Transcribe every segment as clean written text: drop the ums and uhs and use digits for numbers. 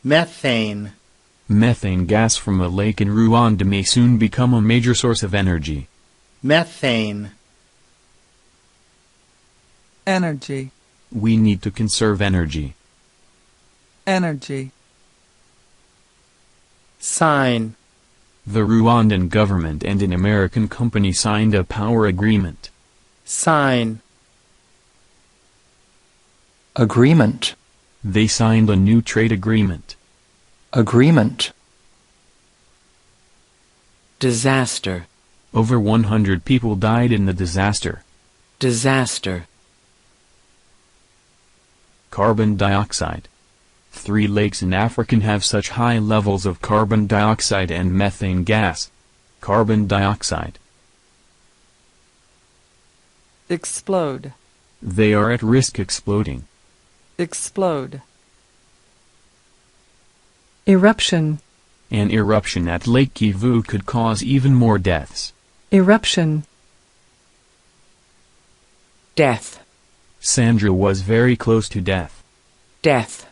Methane. Methane gas from a lake in Rwanda may soon become a major source of energy. Methane. Energy. We need to conserve energy. Energy. Sign. The Rwandan government and an American company signed a power agreement. Sign. Agreement. They signed a new trade agreement. Agreement. Disaster. Over 100 people died in the disaster. Disaster. Carbon dioxide. 3 lakes in Africa have such high levels of carbon dioxide and methane gas. Carbon dioxide. Explode. They are at risk exploding. Explode. Eruption. An eruption at Lake Kivu could cause even more deaths. Eruption. Death. Sandra was very close to death. Death.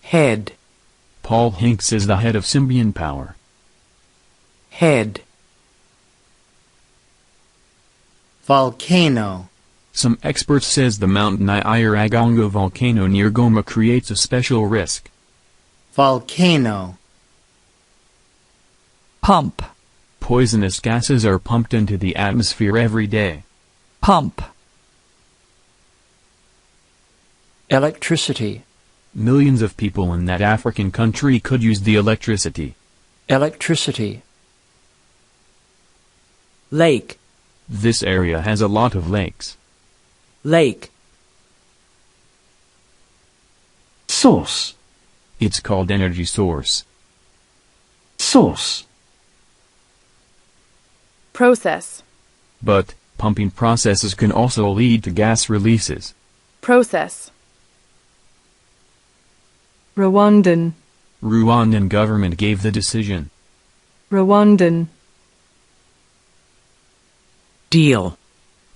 Head. Paul Hinks is the head of Symbian Power. Head. Volcano. Some experts says the Mount Nyiragongo volcano near Goma creates a special risk. Volcano. Pump. Poisonous gases are pumped into the atmosphere every day. Pump. Electricity. Millions of people in that African country could use the electricity. Electricity. Lake. This area has a lot of lakes. Lake. Source. It's called energy source. Source. Process. But, pumping processes can also lead to gas releases. Process. Rwandan. Rwandan government gave the decision. Rwandan. Deal.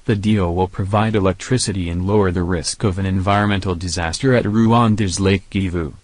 The deal will provide electricity and lower the risk of an environmental disaster at Rwanda's Lake Kivu.